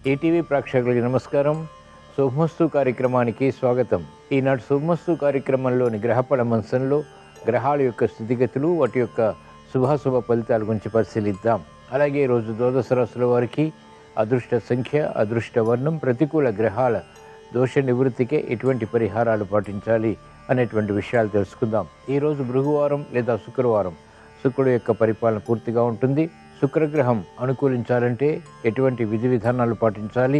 ETV ప్రేక్షకులకి నమస్కారం. శుభమస్తు కార్యక్రమానికి స్వాగతం. ఈనాటి శుభమస్తు కార్యక్రమంలోని గ్రహఫల మంచంలో గ్రహాల యొక్క స్థితిగతులు, వాటి యొక్క శుభాశుభ ఫలితాల గురించి పరిశీలిద్దాం. అలాగే ఈరోజు ద్వాదశ రాశుల వారికి అదృష్ట సంఖ్య, అదృష్ట వర్ణం, ప్రతికూల గ్రహాల దోష నివృత్తికే ఎటువంటి పరిహారాలు పాటించాలి అనేటువంటి విషయాలు తెలుసుకుందాం. ఈరోజు భృగువారం లేదా శుక్రవారం. శుక్రుడు యొక్క పరిపాలన పూర్తిగా ఉంటుంది. శుక్రగ్రహం అనుకూలించాలంటే ఎటువంటి విధి విధానాలు పాటించాలి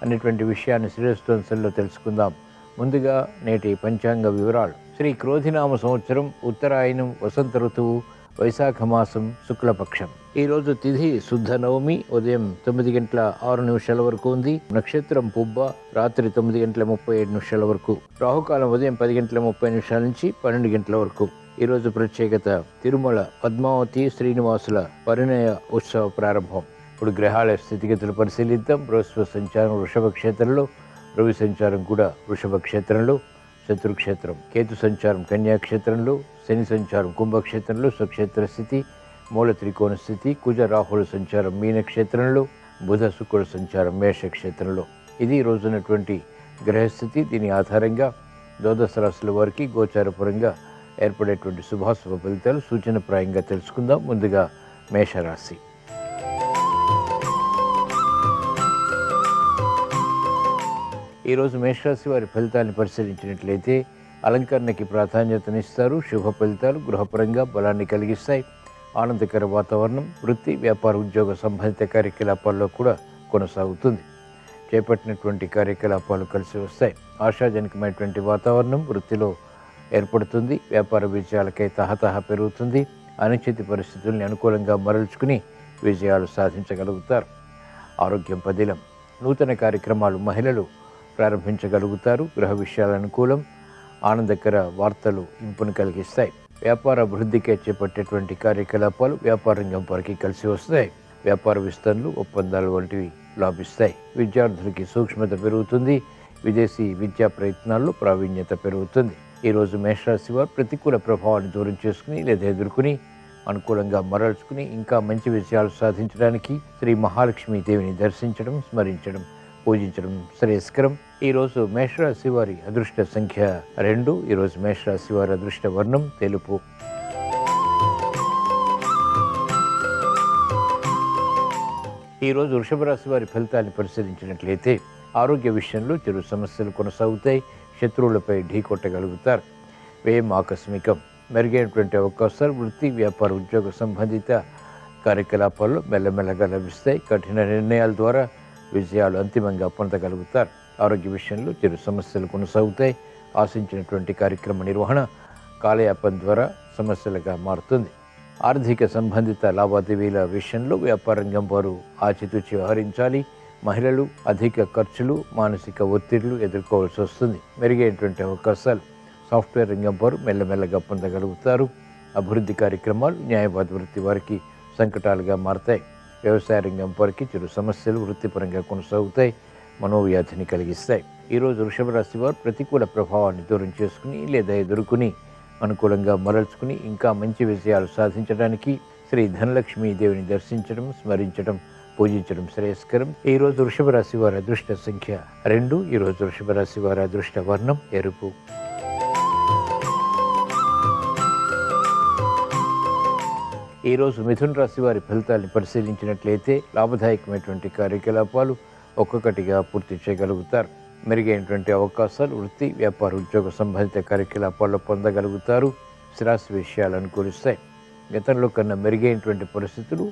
అనేటువంటి విషయాన్ని శ్రేయస్వంశంలో తెలుసుకుందాం. ముందుగా నేటి పంచాంగ వివరాలు. శ్రీ క్రోధినామ సంవత్సరం, ఉత్తరాయణం, వసంత ఋతువు, వైశాఖ మాసం, శుక్లపక్షం. ఈరోజు తిథి శుద్ధ నవమి, ఉదయం 9:06 వరకు ఉంది. నక్షత్రం పుబ్బ, రాత్రి 9:37 వరకు. రాహుకాలం ఉదయం 10:30 నుంచి 12 వరకు. ఈరోజు ప్రత్యేకత తిరుమల పద్మావతి శ్రీనివాసుల పరిణయ ఉత్సవ ప్రారంభం. ఇప్పుడు గ్రహాల స్థితిగతులు పరిశీలిద్దాం. బృహస్పతి సంచారం వృషభ క్షేత్రంలో, రవి సంచారం కూడా వృషభ క్షేత్రంలో, శత్రుక్షేత్రం. కేతు సంచారం కన్యాక్షేత్రంలో, శని సంచారం కుంభక్షేత్రంలో, స్వక్షేత్ర స్థితి, మూల త్రికోణ స్థితి. కుజ రాహుల సంచారం మీనక్షేత్రంలో, బుధ శుక్రుల సంచారం మేషక్షేత్రంలో. ఇది రోజునటువంటి గ్రహస్థితి. దీని ఆధారంగా ద్వాదశ రాశుల వారికి గోచారపరంగా ఏర్పడేటువంటి శుభాశుభ ఫలితాలు సూచనప్రాయంగా తెలుసుకుందాం. ముందుగా మేషరాశి. ఈరోజు మేషరాశి వారి ఫలితాలను పరిశీలించినట్లయితే అలంకరణకి ప్రాధాన్యతనిస్తారు. శుభ ఫలితాలు గృహపరంగా బలాన్ని కలిగిస్తాయి. ఆనందకర వాతావరణం వృత్తి, వ్యాపార, ఉద్యోగ సంబంధిత కార్యకలాపాల్లో కూడా కొనసాగుతుంది. చేపట్టినటువంటి కార్యకలాపాలు కలిసి వస్తాయి. ఆశాజనకమైనటువంటి వాతావరణం వృత్తిలో ఏర్పడుతుంది. వ్యాపార విజయాలకై తహతహ పెరుగుతుంది. అనిశ్చిత పరిస్థితుల్ని అనుకూలంగా మరల్చుకుని విజయాలు సాధించగలుగుతారు. ఆరోగ్యం పదిలం. నూతన కార్యక్రమాలు మహిళలు ప్రారంభించగలుగుతారు. గృహ విషయాల అనుకూలం. ఆనందకర వార్తలు ఇంపును కలిగిస్తాయి. వ్యాపార అభివృద్ధికే చేపట్టేటువంటి కార్యకలాపాలు వ్యాపార రంగం వారికి కలిసి వస్తాయి. వ్యాపార విస్తరణలు, ఒప్పందాలు వంటివి లాభిస్తాయి. విద్యార్థులకి సూక్ష్మత పెరుగుతుంది. విదేశీ విద్యా ప్రయత్నాల్లో ప్రావీణ్యత పెరుగుతుంది. ఈరోజు మేషరాశి వారు ప్రతికూల ప్రభావాన్ని దూరం చేసుకుని లేదా ఎదుర్కొని అనుకూలంగా మరల్చుకుని ఇంకా మంచి విజయాలు సాధించడానికి శ్రీ మహాలక్ష్మీదేవిని దర్శించడం, స్మరించడం, పూజించడం శ్రేయస్కరం. ఈరోజు మేషరాశి వారి అదృష్ట సంఖ్య 2. ఈరోజు మేషరాశి వారి అదృష్ట వర్ణం తెలుపు. ఈరోజు వృషభ రాశి వారి ఫలితాన్ని పరిశీలించినట్లయితే ఆరోగ్య విషయంలో చిరు సమస్యలు కొనసాగుతాయి. శత్రువులపై ఢీకొట్టగలుగుతారు. వ్యయం ఆకస్మికం. మెరుగైనటువంటి అవకాశాలు వృత్తి, వ్యాపార, ఉద్యోగ సంబంధిత కార్యకలాపాల్లో మెల్లమెల్లగా లభిస్తాయి. కఠిన నిర్ణయాల ద్వారా విజయాలు అంతిమంగా పొందగలుగుతారు. ఆరోగ్య విషయంలో చిరు సమస్యలు కొనసాగుతాయి. ఆశించినటువంటి కార్యక్రమ నిర్వహణ కాలయాపన ద్వారా సమస్యలుగా మారుతుంది. ఆర్థిక సంబంధిత లావాదేవీల విషయంలో వ్యాపార రంగం వారు ఆచితూచి వ్యవహరించాలి. మహిళలు అధిక ఖర్చులు, మానసిక ఒత్తిళ్లు ఎదుర్కోవాల్సి వస్తుంది. మెరుగైనటువంటి అవకాశాలు సాఫ్ట్వేర్ రంగం వారు మెల్లమెల్లగా పొందగలుగుతారు. అభివృద్ధి కార్యక్రమాలు న్యాయవాద వృత్తి వారికి సంకటాలుగా మారతాయి. వ్యవసాయ రంగం వారికి చిరు సమస్యలు వృత్తిపరంగా కొనసాగుతాయి. మనోవ్యాధిని కలిగిస్తాయి. ఈరోజు వృషభ రాశి వారు ప్రతికూల ప్రభావాన్ని దూరం చేసుకుని లేదా ఎదుర్కొని అనుకూలంగా మరల్చుకుని ఇంకా మంచి విజయాలు సాధించడానికి శ్రీ ధనలక్ష్మీ దేవిని దర్శించడం, స్మరించడం, పూజించడం శ్రేయస్కరం. ఈరోజు వృషభ రాశి వారి అదృష్ట సంఖ్య 2. ఈరోజు వృషభ రాశి వారి అదృష్ట వర్ణం ఎరుపు. ఈరోజు మిథున రాశి వారి ఫలితాలను పరిశీలించినట్లయితే లాభదాయకమైనటువంటి కార్యకలాపాలు ఒక్కొక్కటిగా పూర్తి చేయగలుగుతారు. మెరుగైనటువంటి అవకాశాలు వృత్తి, వ్యాపార, ఉద్యోగ సంబంధిత కార్యకలాపాల్లో పొందగలుగుతారు. స్థిరాస్తి విషయాలు అనుకూలిస్తాయి. గతంలో కన్నా మెరుగైనటువంటి పరిస్థితులు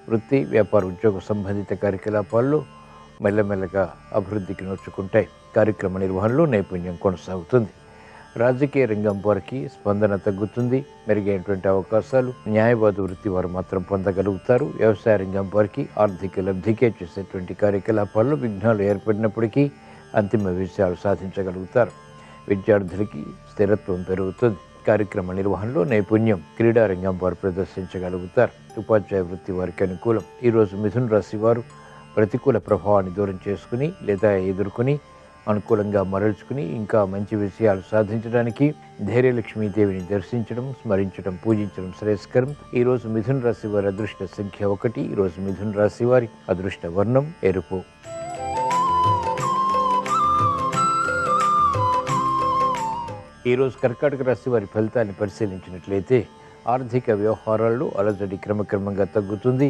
వృత్తి, వ్యాపార, ఉద్యోగ సంబంధిత కార్యకలాపాల్లో మెల్లమెల్లగా అభివృద్ధికి నోచుకుంటాయి. కార్యక్రమ నిర్వహణలో నైపుణ్యం కొనసాగుతుంది. రాజకీయ రంగం వారికి స్పందన తగ్గుతుంది. మెరుగైనటువంటి అవకాశాలు న్యాయవాద వృత్తి వారు మాత్రం పొందగలుగుతారు. వ్యవసాయ రంగం వారికి ఆర్థిక లబ్ధికే చేసేటువంటి కార్యకలాపాల్లో విఘ్నాలు ఏర్పడినప్పటికీ అంతిమ విజయాలు సాధించగలుగుతారు. విద్యార్థులకి స్థిరత్వం పెరుగుతుంది. కార్యక్రమ నిర్వహణలో నైపుణ్యం క్రీడారంగం వారు ప్రదర్శించగలుగుతారు. ఉపాధ్యాయ వృత్తి వారికి అనుకూలం. ఈరోజు మిథున రాశి వారు ప్రతికూల ప్రభావాన్ని దూరం చేసుకుని లేదా ఎదుర్కొని అనుకూలంగా మరల్చుకుని ఇంకా మంచి విషయాలు సాధించడానికి ధైర్యలక్ష్మీదేవిని దర్శించడం, స్మరించడం, పూజించడం శ్రేయస్కరం. ఈరోజు మిథున రాశి వారి అదృష్ట సంఖ్య 1. ఈరోజు మిథున రాశి వారి అదృష్ట వర్ణం ఎరుపు. ఈరోజు కర్కాటక రాశి వారి ఫలితాన్ని పరిశీలించినట్లయితే ఆర్థిక వ్యవహారాల్లో అలజడి క్రమక్రమంగా తగ్గుతుంది.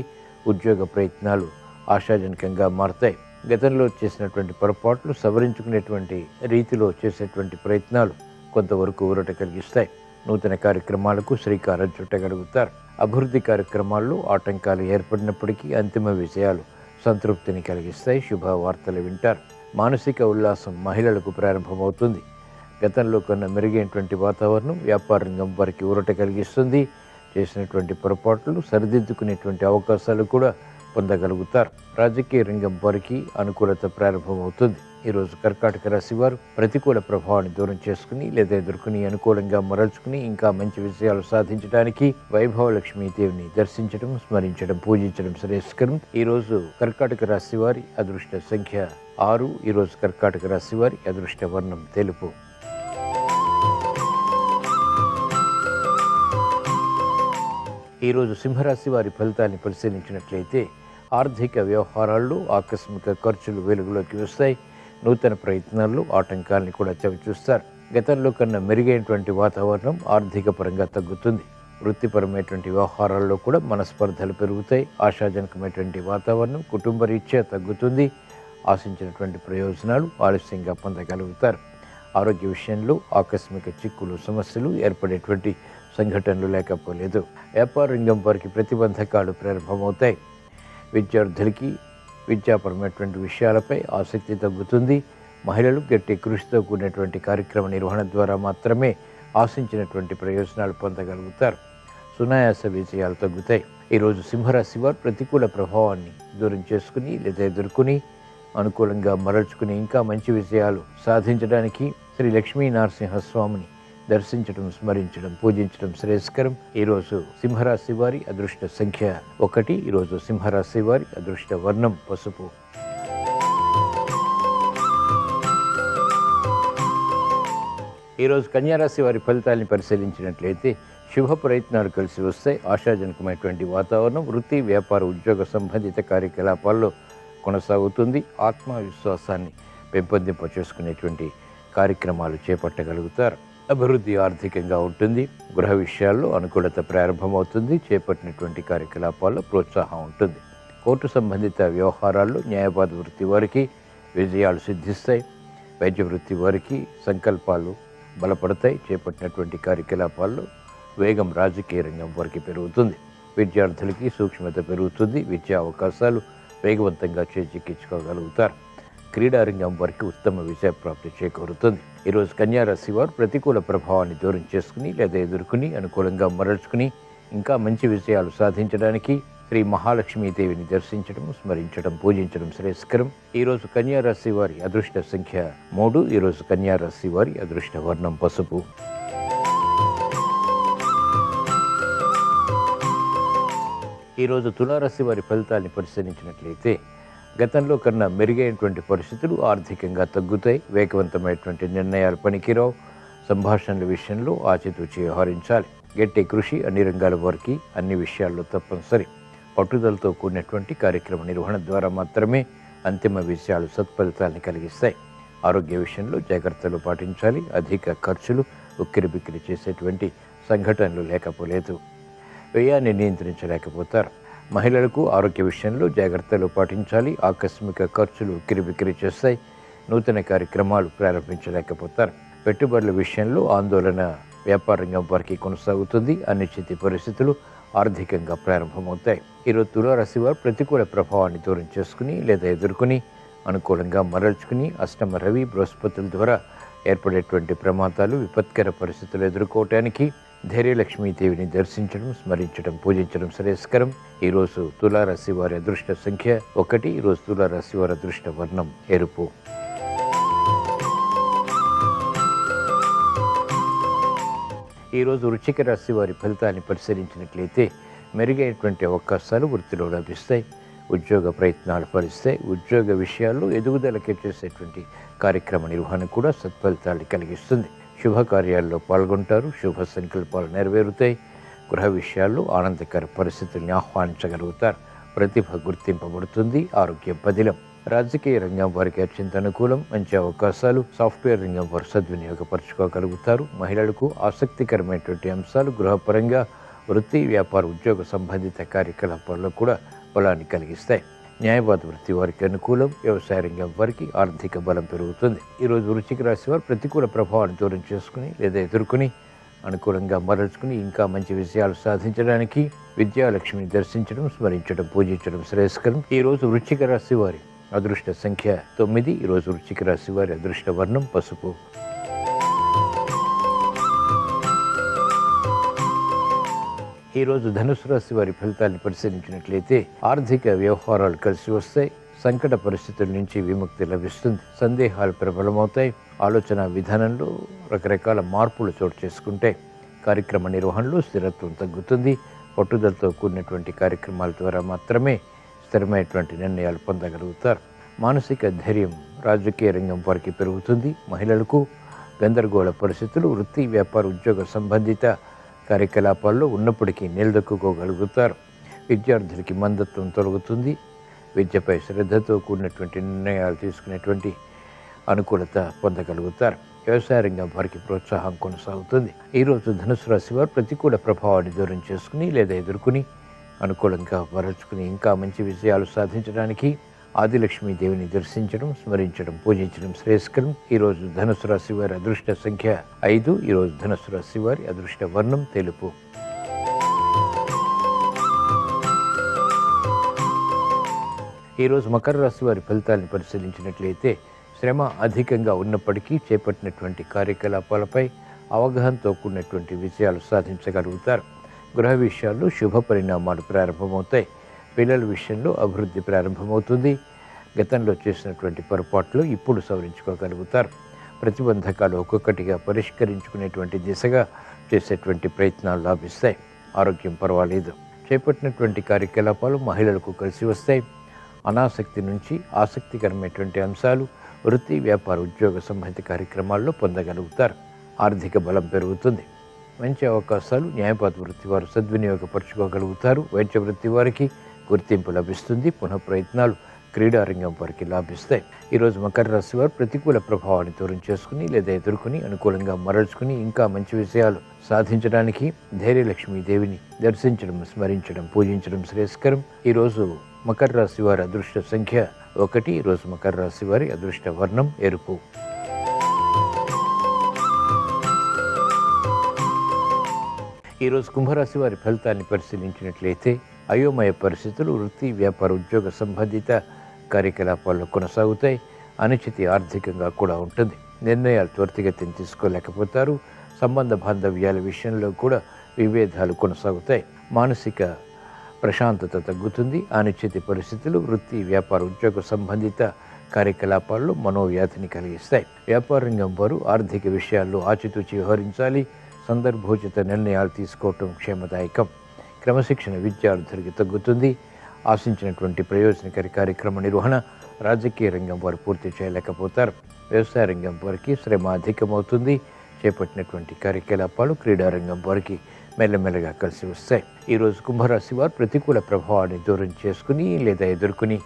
ఉద్యోగ ప్రయత్నాలు ఆశాజనకంగా మారతాయి. గతంలో చేసినటువంటి పొరపాట్లు సవరించుకునేటువంటి రీతిలో చేసేటువంటి ప్రయత్నాలు కొంతవరకు ఊరట కలిగిస్తాయి. నూతన కార్యక్రమాలకు శ్రీకారం చుట్టగలుగుతారు. అభివృద్ధి కార్యక్రమాల్లో ఆటంకాలు ఏర్పడినప్పటికీ అంతిమ విజయాలు సంతృప్తిని కలిగిస్తాయి. శుభవార్తలు వింటారు. మానసిక ఉల్లాసం మహిళలకు ప్రారంభమవుతుంది. గతంలో కన్నా మెరుగైనటువంటి వాతావరణం వ్యాపార రంగం వారికి ఊరట కలిగిస్తుంది. చేసినటువంటి పొరపాట్లు సరిదిద్దుకునేటువంటి అవకాశాలు కూడా పొందగలుగుతారు. రాజకీయ రంగం వారికి అనుకూలత ప్రారంభమవుతుంది. ఈరోజు కర్కాటక రాశి వారు ప్రతికూల ప్రభావాన్ని దూరం చేసుకుని లేదా ఎదుర్కొని అనుకూలంగా మరల్చుకుని ఇంకా మంచి విజయాలు సాధించడానికి వైభవ లక్ష్మీదేవిని దర్శించడం, స్మరించడం, పూజించడం శ్రేయస్కరం. ఈరోజు కర్కాటక రాశి వారి అదృష్ట సంఖ్య 6. ఈరోజు కర్కాటక రాశి వారి అదృష్ట వర్ణం తెలుపు. ఈరోజు సింహరాశి వారి ఫలితాన్ని పరిశీలించినట్లయితే ఆర్థిక వ్యవహారాల్లో ఆకస్మిక ఖర్చులు వెలుగులోకి వస్తాయి. నూతన ప్రయత్నాల్లో ఆటంకాల్ని కూడా చవిచూస్తారు. గతంలో కన్నా మెరుగైనటువంటి వాతావరణం ఆర్థిక పరంగా తగ్గుతుంది. వృత్తిపరమైనటువంటి వ్యవహారాల్లో కూడా మనస్పర్ధలు పెరుగుతాయి. ఆశాజనకమైనటువంటి వాతావరణం కుటుంబ రీత్యా తగ్గుతుంది. ఆశించినటువంటి ప్రయోజనాలు ఆలస్యంగా పొందగలుగుతారు. ఆరోగ్య విషయంలో ఆకస్మిక చిక్కులు, సమస్యలు ఏర్పడేటువంటి సంఘటనలు లేకపోలేదు. వ్యాపార రంగం వారికి ప్రతిబంధకాలు ప్రారంభమవుతాయి. విద్యార్థులకి విద్యాపరమైనటువంటి విషయాలపై ఆసక్తి తగ్గుతుంది. మహిళలు గట్టి కృషితో కూడినటువంటి కార్యక్రమ నిర్వహణ ద్వారా మాత్రమే ఆశించినటువంటి ప్రయోజనాలు పొందగలుగుతారు. సునాయాస విజయాలు తగ్గుతాయి. ఈరోజు సింహరాశి వారు ప్రతికూల ప్రభావాన్ని దూరం చేసుకుని లేదా ఎదుర్కొని అనుకూలంగా మరల్చుకుని ఇంకా మంచి విజయాలు సాధించడానికి శ్రీ లక్ష్మీ నరసింహస్వామిని దర్శించడం, స్మరించడం, పూజించడం శ్రేయస్కరం. ఈరోజు సింహరాశి వారి అదృష్ట సంఖ్య 1. ఈరోజు సింహరాశి వారి అదృష్ట వర్ణం పసుపు. ఈరోజు కన్యారాశి వారి ఫలితాలను పరిశీలించినట్లయితే శుభ ప్రయత్నాలు కలిసి వస్తాయి. ఆశాజనకమైనటువంటి వాతావరణం వృత్తి, వ్యాపార, ఉద్యోగ సంబంధిత కార్యకలాపాల్లో కొనసాగుతుంది. ఆత్మవిశ్వాసాన్ని పెంపొందింప చేసుకునేటువంటి కార్యక్రమాలు చేపట్టగలుగుతారు. అభివృద్ధి ఆర్థికంగా ఉంటుంది. గృహ విషయాల్లో అనుకూలత ప్రారంభమవుతుంది. చేపట్టినటువంటి కార్యకలాపాల్లో ప్రోత్సాహం ఉంటుంది. కోర్టు సంబంధిత వ్యవహారాల్లో న్యాయవాద వృత్తి వారికి విజయాలు సిద్ధిస్తాయి. వైద్య వృత్తి వారికి సంకల్పాలు బలపడతాయి. చేపట్టినటువంటి కార్యకలాపాల్లో వేగం రాజకీయ రంగం వారికి పెరుగుతుంది. విద్యార్థులకి సూక్ష్మత పెరుగుతుంది. విద్యా అవకాశాలు వేగవంతంగా చేజిక్కించుకోగలుగుతారు. క్రీడారంగం వారికి ఉత్తమ విజయ ప్రాప్తి చేకూరుతుంది. ఈరోజు కన్యారాశి వారు ప్రతికూల ప్రభావాన్ని దూరం చేసుకుని లేదా ఎదుర్కొని అనుకూలంగా మరల్చుకుని ఇంకా మంచి విజయాలు సాధించడానికి శ్రీ మహాలక్ష్మీదేవిని దర్శించడం, స్మరించడం, పూజించడం శ్రేయస్కరం. ఈరోజు కన్యారాశి వారి అదృష్ట సంఖ్య 3. ఈరోజు కన్యారాశి వారి అదృష్ట వర్ణం పసుపు. ఈరోజు తులారాశి వారి ఫలితాన్ని పరిశీలించినట్లయితే గతంలో కన్నా మెరుగైనటువంటి పరిస్థితులు ఆర్థికంగా తగ్గుతాయి. వేగవంతమైనటువంటి నిర్ణయాలు పనికిరావు. సంభాషణల విషయంలో ఆచితూచి వ్యవహరించాలి. గట్టి కృషి అన్ని రంగాల వారికి అన్ని విషయాల్లో తప్పనిసరి. పట్టుదలతో కూడినటువంటి కార్యక్రమ నిర్వహణ ద్వారా మాత్రమే అంతిమ విజయాలు సత్ఫలితాలను కలిగిస్తాయి. ఆరోగ్య విషయంలో జాగ్రత్తలు పాటించాలి. అధిక ఖర్చులు, ఉక్కిరిబిక్కిరి చేసేటువంటి సంఘటనలు లేకపోలేదు. వ్యయాన్ని నియంత్రించలేకపోతారు. మహిళలకు ఆరోగ్య విషయంలో జాగ్రత్తలు పాటించాలి. ఆకస్మిక ఖర్చులు ఉక్కిరిబిక్కిరి చేస్తాయి. నూతన కార్యక్రమాలు ప్రారంభించలేకపోతారు. పెట్టుబడుల విషయంలో ఆందోళన వ్యాపార రంగం వారికి కొనసాగుతుంది. అనిశ్చిత పరిస్థితులు ఆర్థికంగా ప్రారంభమవుతాయి. ఈరోజు తులారాశి వారు ప్రతికూల ప్రభావాన్ని దూరం చేసుకుని లేదా ఎదుర్కొని అనుకూలంగా మరల్చుకుని అష్టమ రవి, బృహస్పతుల ద్వారా ఏర్పడేటువంటి ప్రమాదాలు, విపత్కర పరిస్థితులు ఎదుర్కోవటానికి ధైర్యలక్ష్మీదేవిని దర్శించడం, స్మరించడం, పూజించడం శ్రేయస్కరం. ఈరోజు తులారాశి వారి అదృష్ట సంఖ్య 1. ఈరోజు తులారాశి వారి అదృష్ట వర్ణం ఎరుపు. ఈరోజు వృశ్చిక రాశి వారి ఫలితాన్ని పరిశీలించినట్లయితే మెరుగైనటువంటి అవకాశాలు వృత్తిలో లభిస్తాయి. ఉద్యోగ ప్రయత్నాలు ఫలిస్తాయి. ఉద్యోగ విషయాల్లో ఎదుగుదలకి చేసేటువంటి కార్యక్రమ నిర్వహణ కూడా సత్ఫలితాలు కలిగిస్తుంది. శుభకార్యాల్లో పాల్గొంటారు. శుభ సంకల్పాలు నెరవేరుతాయి. గృహ విషయాల్లో ఆనందకర పరిస్థితుల్ని ఆహ్వానించగలుగుతారు. ప్రతిభ గుర్తింపబడుతుంది. ఆరోగ్యం పదిలం. రాజకీయ రంగం వారికి అత్యంత అనుకూలం. మంచి అవకాశాలు. సాఫ్ట్వేర్ రంగం వారు సద్వినియోగపరచుకోగలుగుతారు. మహిళలకు ఆసక్తికరమైనటువంటి అంశాలు గృహపరంగా, వృత్తి, వ్యాపార, ఉద్యోగ సంబంధిత కార్యకలాపాల్లో కూడా బలాన్ని కలిగిస్తాయి. న్యాయవాద వృత్తి వారికి అనుకూలం. వ్యవసాయ రంగం వారికి ఆర్థిక బలం పెరుగుతుంది. ఈరోజు వృశ్చిక రాశి వారు ప్రతికూల ప్రభావాన్ని దూరం చేసుకుని లేదా ఎదుర్కొని అనుకూలంగా మరల్చుకుని ఇంకా మంచి విజయాలు సాధించడానికి విద్యాలక్ష్మిని దర్శించడం, స్మరించడం, పూజించడం శ్రేయస్కరం. ఈరోజు వృశ్చిక రాశి వారి అదృష్ట సంఖ్య 9. ఈరోజు వృశ్చిక రాశి వారి అదృష్ట వర్ణం పసుపు. ఈరోజు ధనుసు రాశి వారి ఫలితాన్ని పరిశీలించినట్లయితే ఆర్థిక వ్యవహారాలు కలిసి వస్తాయి. సంకట పరిస్థితుల నుంచి విముక్తి లభిస్తుంది. సందేహాలు ప్రబలమవుతాయి. ఆలోచన విధానంలో రకరకాల మార్పులు చోటు చేసుకుంటే కార్యక్రమ నిర్వహణలో స్థిరత్వం తగ్గుతుంది. పట్టుదలతో కూడినటువంటి కార్యక్రమాల ద్వారా మాత్రమే స్థిరమైనటువంటి నిర్ణయాలు పొందగలుగుతారు. మానసిక ధైర్యం రాజకీయ రంగం వారికి పెరుగుతుంది. మహిళలకు గందరగోళ పరిస్థితులు వృత్తి, వ్యాపార, ఉద్యోగ సంబంధిత కార్యకలాపాల్లో ఉన్నప్పటికీ నిలదొక్కుకోగలుగుతారు. విద్యార్థులకి మందత్వం తొలగుతుంది. విద్యపై శ్రద్ధతో కూడినటువంటి నిర్ణయాలు తీసుకునేటువంటి అనుకూలత పొందగలుగుతారు. వ్యవసాయ రంగం వారికి ప్రోత్సాహం కొనసాగుతుంది. ఈరోజు ధనుసు రాశి వారు ప్రతికూల ప్రభావాన్ని దూరం చేసుకుని లేదా ఎదుర్కొని అనుకూలంగా మరల్చుకుని ఇంకా మంచి విజయాలు సాధించడానికి ఆదిలక్ష్మీ దేవిని దర్శించడం, స్మరించడం, పూజించడం శ్రేయస్కరం. ఈరోజు ధనుసు రాశి వారి అదృష్ట సంఖ్య 5. ఈరోజు ధనుసు రాశి వారి అదృష్ట వర్ణం తెలుపు. ఈరోజు మకర రాశి వారి ఫలితాలను పరిశీలించినట్లయితే శ్రమ అధికంగా ఉన్నప్పటికీ చేపట్టినటువంటి కార్యకలాపాలపై అవగాహనతో కూడినటువంటి విజయాలు సాధించగలుగుతారు. గృహ విషయాల్లో శుభ పరిణామాలు ప్రారంభమవుతాయి. పిల్లల విషయంలో అభివృద్ధి ప్రారంభమవుతుంది. గతంలో చేసినటువంటి పొరపాట్లు ఇప్పుడు సవరించుకోగలుగుతారు. ప్రతిబంధకాలు ఒక్కొక్కటిగా పరిష్కరించుకునేటువంటి దిశగా చేసేటువంటి ప్రయత్నాలు లాభిస్తాయి. ఆరోగ్యం పర్వాలేదు. చేపట్టినటువంటి కార్యకలాపాలు మహిళలకు కలిసి వస్తాయి. అనాసక్తి నుంచి ఆసక్తికరమైనటువంటి అంశాలు వృత్తి, వ్యాపార, ఉద్యోగ సంబంధిత కార్యక్రమాల్లో పొందగలుగుతారు. ఆర్థిక బలం పెరుగుతుంది. మంచి అవకాశాలు న్యాయవాద వృత్తి వారు సద్వినియోగపరచుకోగలుగుతారు. వైద్య వృత్తి వారికి గుర్తింపు లభిస్తుంది. పునః ప్రయత్నాలు క్రీడారంగం వారికి లాభిస్తాయి. ఈరోజు మకర రాశి వారు ప్రతికూల ప్రభావాన్ని దూరం చేసుకుని లేదా ఎదుర్కొని అనుకూలంగా మరల్చుకుని ఇంకా మంచి విషయాలు సాధించడానికి ధైర్యలక్ష్మీ దేవిని దర్శించడం, స్మరించడం, పూజించడం శ్రేయస్కరం. ఈరోజు మకర రాశి వారి అదృష్ట సంఖ్య 1. ఈరోజు మకర రాశి వారి అదృష్ట వర్ణం ఎరుపు. ఈరోజు కుంభరాశి వారి ఫలితాన్ని పరిశీలించినట్లయితే అయోమయ పరిస్థితులు వృత్తి, వ్యాపార, ఉద్యోగ సంబంధిత కార్యకలాపాల్లో కొనసాగుతాయి. అనిశ్చితి ఆర్థికంగా కూడా ఉంటుంది. నిర్ణయాలు త్వరితగతిని తీసుకోలేకపోతారు. సంబంధ బాంధవ్యాల విషయంలో కూడా విభేదాలు కొనసాగుతాయి. మానసిక ప్రశాంతత తగ్గుతుంది. అనిశ్చితి పరిస్థితులు వృత్తి, వ్యాపార, ఉద్యోగ సంబంధిత కార్యకలాపాల్లో మనోవ్యాధిని కలిగిస్తాయి. వ్యాపార రంగం వారు ఆర్థిక విషయాల్లో ఆచితూచి వ్యవహరించాలి. సందర్భోచిత నిర్ణయాలు తీసుకోవటం క్షేమదాయకం. క్రమశిక్షణ విద్యార్థులకి తగ్గుతుంది. ఆశించినటువంటి ప్రయోజనకర కార్యక్రమ నిర్వహణ రాజకీయ రంగం వారు పూర్తి చేయలేకపోతారు. వ్యవసాయ రంగం వారికి శ్రమ అధికమవుతుంది. చేపట్టినటువంటి కార్యకలాపాలు క్రీడారంగం వారికి మెల్లమెల్లగా కలిసి వస్తాయి. ఈరోజు కుంభరాశి వారు ప్రతికూల ప్రభావాన్ని దూరం చేసుకుని లేదా ఎదుర్కొని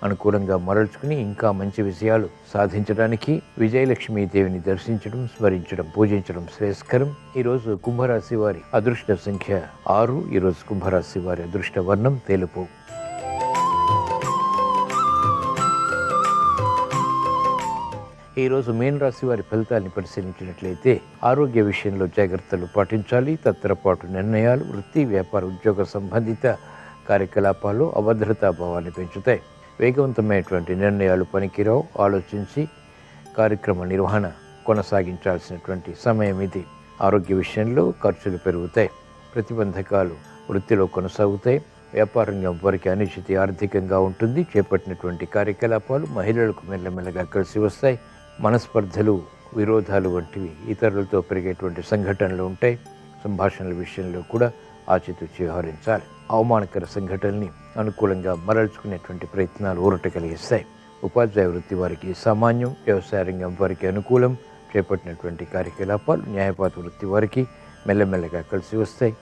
అనుకూలంగా మరల్చుకుని ఇంకా మంచి విజయాలు సాధించడానికి విజయలక్ష్మీ దేవిని దర్శించడం, స్మరించడం, పూజించడం శ్రేయస్కరం. ఈరోజు కుంభరాశి వారి అదృష్ట సంఖ్య 6. ఈరోజు కుంభరాశి వారి అదృష్ట వర్ణం తెలుపు. ఈరోజు మీన రాశి వారి ఫలితాన్ని పరిశీలించినట్లయితే ఆరోగ్య విషయంలో జాగ్రత్తలు పాటించాలి. తత్తరపాటు నిర్ణయాలు వృత్తి, వ్యాపార, ఉద్యోగ సంబంధిత కార్యకలాపాల్లో అభద్రతాభావాన్ని పెంచుతాయి. వేగవంతమైనటువంటి నిర్ణయాలు పనికిరావు. ఆలోచించి కార్యక్రమ నిర్వహణ కొనసాగించాల్సినటువంటి సమయం ఇది. ఆరోగ్య విషయంలో ఖర్చులు పెరుగుతాయి. ప్రతిబంధకాలు వృత్తిలో కొనసాగుతాయి. వ్యాపార రంగం వారికి అనిశ్చితి ఆర్థికంగా ఉంటుంది. చేపట్టినటువంటి కార్యకలాపాలు మహిళలకు మెల్లమెల్లగా కలిసి వస్తాయి. మనస్పర్ధలు, విరోధాలు వంటివి ఇతరులతో పెరిగేటువంటి సంఘటనలు ఉంటాయి. సంభాషణల విషయంలో కూడా ఆచితూచి వ్యవహరించాలి. అవమానకర సంఘటనల్ని అనుకూలంగా మరల్చుకునేటువంటి ప్రయత్నాలు ఊరట కలిగిస్తాయి. ఉపాధ్యాయ వృత్తి వారికి సామాన్యం. వ్యవసాయ రంగం వారికి అనుకూలం. చేపట్టినటువంటి కార్యకలాపాలు న్యాయవాద వృత్తి వారికి మెల్లమెల్లగా కలిసి వస్తాయి.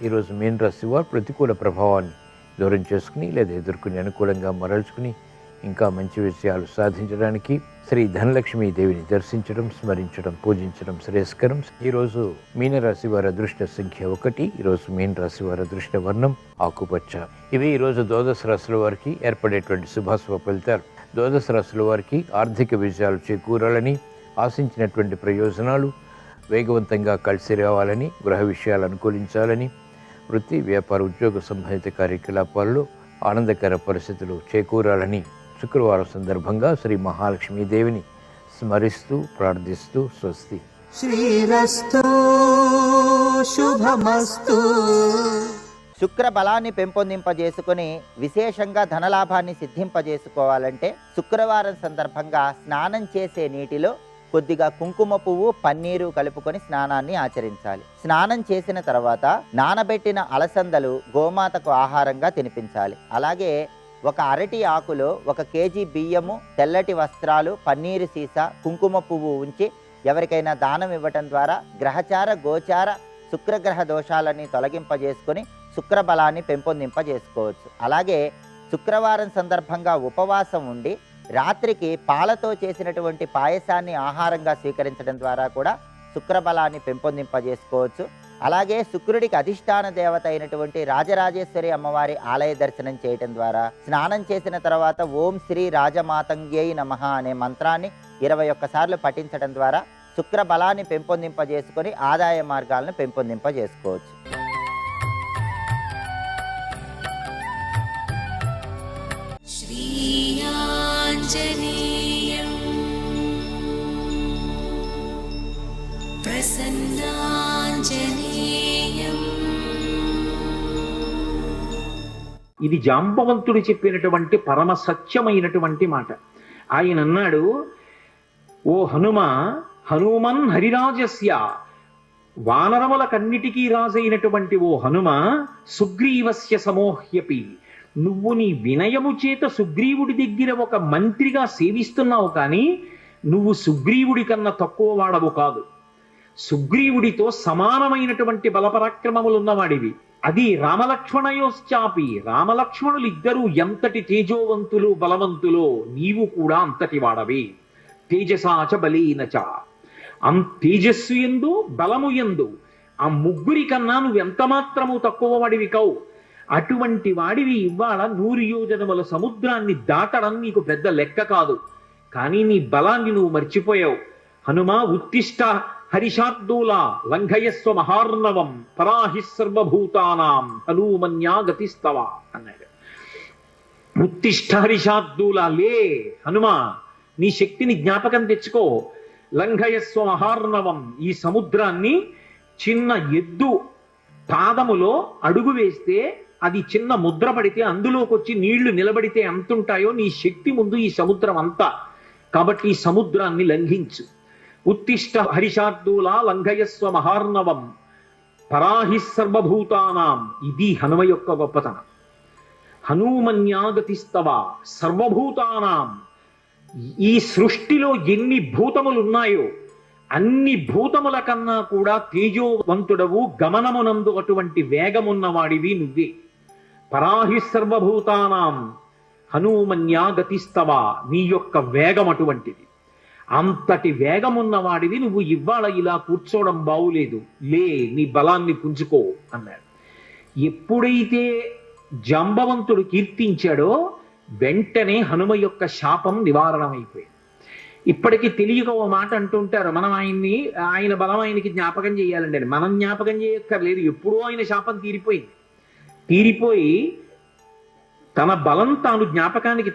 ఈరోజు మీన రాశి వారు ప్రతికూల ప్రభావాన్ని దూరం చేసుకుని లేదా ఎదుర్కొని అనుకూలంగా మరల్చుకుని ఇంకా మంచి విషయాలు సాధించడానికి శ్రీ ధనలక్ష్మీ దేవిని దర్శించడం, స్మరించడం, పూజించడం శ్రేయస్కరం. ఈరోజు మీనరాశి వారి అదృష్ట సంఖ్య 1. ఈరోజు మీనరాశి వారి అదృష్ట వర్ణం ఆకుపచ్చ. ఇవి ఈరోజు ద్వాదశ రాశుల వారికి ఏర్పడేటువంటి శుభాశుభ ఫలితాలు. ద్వాదశ రాశుల వారికి ఆర్థిక విజయాలు చేకూరాలని, ఆశించినటువంటి ప్రయోజనాలు వేగవంతంగా కలిసి రావాలని, గృహ విషయాలు అనుకూలించాలని, వృత్తి, వ్యాపార, ఉద్యోగ సంబంధిత కార్యకలాపాల్లో ఆనందకర పరిస్థితులు చేకూరాలని శుక్రవారం సందర్భంగా శ్రీ మహాలక్ష్మీదేవిని స్మరిస్తూ ప్రార్థిస్తూ స్వస్తి. శ్రీరస్తు శుభమస్తు. శుక్ర బలాన్ని పెంపొందింపజేసుకుని విశేషంగా ధనలాభాన్ని సిద్ధింపజేసుకోవాలంటే శుక్రవారం సందర్భంగా స్నానం చేసే నీటిలో కొద్దిగా కుంకుమ పువ్వు, పన్నీరు కలుపుకొని స్నానాన్ని ఆచరించాలి. స్నానం చేసిన తర్వాత నానబెట్టిన అలసందలు గోమాతకు ఆహారంగా తినిపించాలి. అలాగే ఒక అరటి ఆకులో 1 కేజీ బియ్యము, తెల్లటి వస్త్రాలు, పన్నీరు సీసా, కుంకుమ పువ్వు ఉంచి ఎవరికైనా దానం ఇవ్వటం ద్వారా గ్రహచార, గోచార, శుక్రగ్రహ దోషాలని తొలగింపజేసుకొని శుక్రబలాన్ని పెంపొందింపజేసుకోవచ్చు. అలాగే శుక్రవారం సందర్భంగా ఉపవాసం ఉండి రాత్రికి పాలతో చేసినటువంటి పాయసాన్ని ఆహారంగా స్వీకరించడం ద్వారా కూడా శుక్రబలాన్ని పెంపొందింపజేసుకోవచ్చు. అలాగే శుక్రుడికి అధిష్టాన దేవత అయినటువంటి రాజరాజేశ్వరి అమ్మవారి ఆలయ దర్శనం చేయటం ద్వారా, స్నానం చేసిన తర్వాత ఓం శ్రీ రాజమాతంగ్యై నమః అనే మంత్రాన్ని 21 సార్లు పఠించడం ద్వారా శుక్రబలాన్ని పెంపొందింపజేసుకొని ఆదాయ మార్గాలను పెంపొందింపజేసుకోవచ్చు. ఇది జాంబవంతుడు చెప్పినటువంటి పరమ సత్యమైనటువంటి మాట. ఆయన అన్నాడు, ఓ హనుమ, హనుమన్ హరిరాజస్య, వానరములకన్నిటికీ రాజైనటువంటి ఓ హనుమ, సుగ్రీవస్య సమోహ్యపి, నువ్వు నీ వినయము చేత సుగ్రీవుడి దగ్గర ఒక మంత్రిగా సేవిస్తున్నావు, కానీ నువ్వు సుగ్రీవుడి కన్నా తక్కువ వాడవు కాదు. సుగ్రీవుడితో సమానమైనటువంటి బలపరాక్రమములున్నవాడివి. అది రామలక్ష్మణయోశ్చాపి, రామలక్ష్మణులు ఇద్దరూ ఎంతటి తేజోవంతులు, బలవంతులో నీవు కూడా అంతటి వాడవే. తేజసాచ బలీనచ, తేజస్సు ఎందు, బలము ఎందు ఆ ముగ్గురి కన్నా నువ్వెంత మాత్రము తక్కువ వాడివి కావు. అటువంటి వాడివి ఇవాళ 100 యోజనముల సముద్రాన్ని దాటడం నీకు పెద్ద లెక్క కాదు. కానీ నీ బలాన్ని నువ్వు మర్చిపోయావు. హనుమా ఉత్తిష్ట హరిషార్దూల లంఘయస్వ మహార్ణవం పరాహి సర్వభూతానాం హనుమన్యా గతిస్తవ అన్నాడు. ఉత్తిష్ట హరిషార్దూల, లే హనుమా, నీ శక్తిని జ్ఞాపకం తెచ్చుకో. లంఘయస్వ మహార్ణవం, ఈ సముద్రాన్ని చిన్న ఎద్దు పాదములో అడుగు వేస్తే అది చిన్న ముద్ర పడితే అందులోకి వచ్చి నీళ్లు నిలబడితే ఎంతుంటాయో నీ శక్తి ముందు ఈ సముద్రం అంతా. కాబట్టి ఈ సముద్రాన్ని లంఘించు. ఉత్తిష్ట హరిషార్దూల లంఘయస్వ మహార్ణవం పరాహి సర్వభూతానాం. ఇది హనుమ యొక్క గొప్పతనం. హనుమన్యాగతిస్తవ సర్వభూతానాం. ఈ సృష్టిలో ఎన్ని భూతములున్నాయో అన్ని భూతముల కన్నా కూడా తేజోవంతుడవు, గమనమునందు అటువంటి వేగమున్నవాడివి నువ్వే. పరాహి సర్వభూతానాం హనుమన్యాగతిస్తవ, నీ యొక్క వేగం అటువంటిది. అంతటి వేగమున్నవాడివి నువ్వు ఇవాళ ఇలా కూర్చోవడం బావులేదు, లే నీ బలాన్ని పుంజుకో అన్నాడు. ఎప్పుడైతే జాంబవంతుడు కీర్తించాడో వెంటనే హనుమ యొక్క శాపం నివారణమైపోయింది. ఇప్పటికీ తెలియక ఓ మాట అంటుంటారు, మనం ఆయన బలం ఆయనకి జ్ఞాపకం చేయాలండి అని. మనం జ్ఞాపకం చేయక్కర్లేదు, ఎప్పుడూ ఆయన శాపం తీరిపోయి తన బలం తాను జ్ఞాపకానికి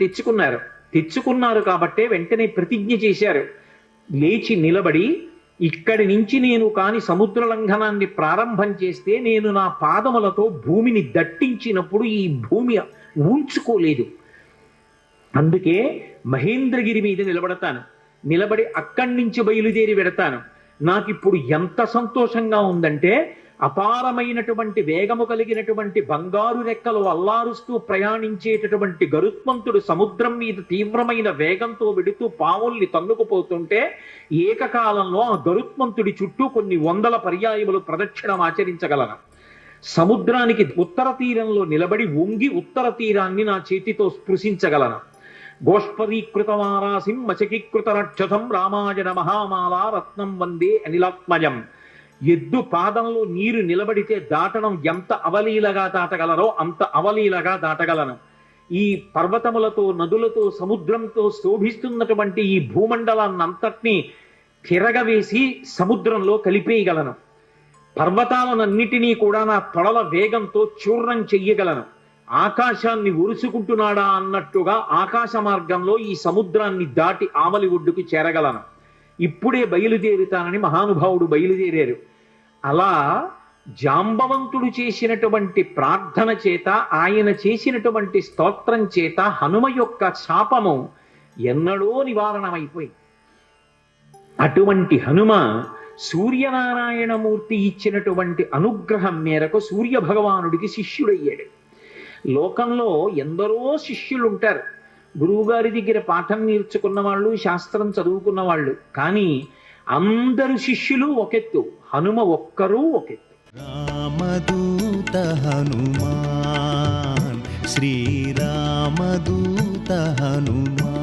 తెచ్చుకున్నారు కాబట్టే వెంటనే ప్రతిజ్ఞ చేశారు. లేచి నిలబడి, ఇక్కడి నుంచి నేను కాని సముద్ర లంఘనాన్ని ప్రారంభం చేస్తే నేను నా పాదములతో భూమిని దట్టించినప్పుడు ఈ భూమి ఊంచుకోలేదు. అందుకే మహేంద్రగిరి మీద నిలబడి అక్కడి నుంచి బయలుదేరి వెడతాను. నాకిప్పుడు ఎంత సంతోషంగా ఉందంటే, అపారమైనటువంటి వేగము కలిగినటువంటి బంగారు రెక్కలు అల్లారుస్తూ ప్రయాణించేటటువంటి గరుత్మంతుడు సముద్రం మీద తీవ్రమైన వేగంతో వెడుతూ పావుల్ని తన్నుకుపోతుంటే ఏకకాలంలో ఆ గరుత్మంతుడి చుట్టూ కొన్ని 100 పర్యాయములు ప్రదక్షిణం ఆచరించగలను. సముద్రానికి ఉత్తర తీరంలో నిలబడి వంగి ఉత్తర తీరాన్ని నా చేతితో స్పృశించగలను. గోష్పదీకృతమారాసిం మచకీకృత రక్షసం రామాయణ మహామాలా రత్నం వందే అనిలాత్మజం. ఎద్దు పాదంలో నీరు నిలబడితే దాటడం ఎంత అవలీలగా దాటగలరో అంత అవలీలగా దాటగలను. ఈ పర్వతములతో, నదులతో, సముద్రంతో శోభిస్తున్నటువంటి ఈ భూమండలాన్నంతటినీ తిరగవేసి సముద్రంలో కలిపేయగలను. పర్వతాలనన్నిటినీ కూడా నా తొడల వేగంతో చూర్ణం చెయ్యగలను. ఆకాశాన్ని ఉరుసుకుంటున్నాడా అన్నట్టుగా ఆకాశ మార్గంలో ఈ సముద్రాన్ని దాటి ఆమలి ఒడ్డుకు చేరగలను. ఇప్పుడే బయలుదేరుతానని మహానుభావుడు బయలుదేరారు. అలా జాంబవంతుడు చేసినటువంటి ప్రార్థన చేత, ఆయన చేసినటువంటి స్తోత్రం చేత హనుమ యొక్క శాపము ఎన్నడూ నివారణమైపోయింది. అటువంటి హనుమ సూర్యనారాయణమూర్తి ఇచ్చినటువంటి అనుగ్రహం మేరకు సూర్య భగవానుడికి శిష్యుడయ్యాడు. లోకంలో ఎందరో శిష్యులు ఉంటారు. గురువుగారి దగ్గర పాఠం నేర్చుకున్న వాళ్ళు, శాస్త్రం చదువుకున్న వాళ్ళు. కానీ అందరు శిష్యులు ఒకెత్తు, హనుమ ఒక్కరూ ఒకెత్తు. రామదూత హనుమాన్, శ్రీరామదూత హనుమాన్.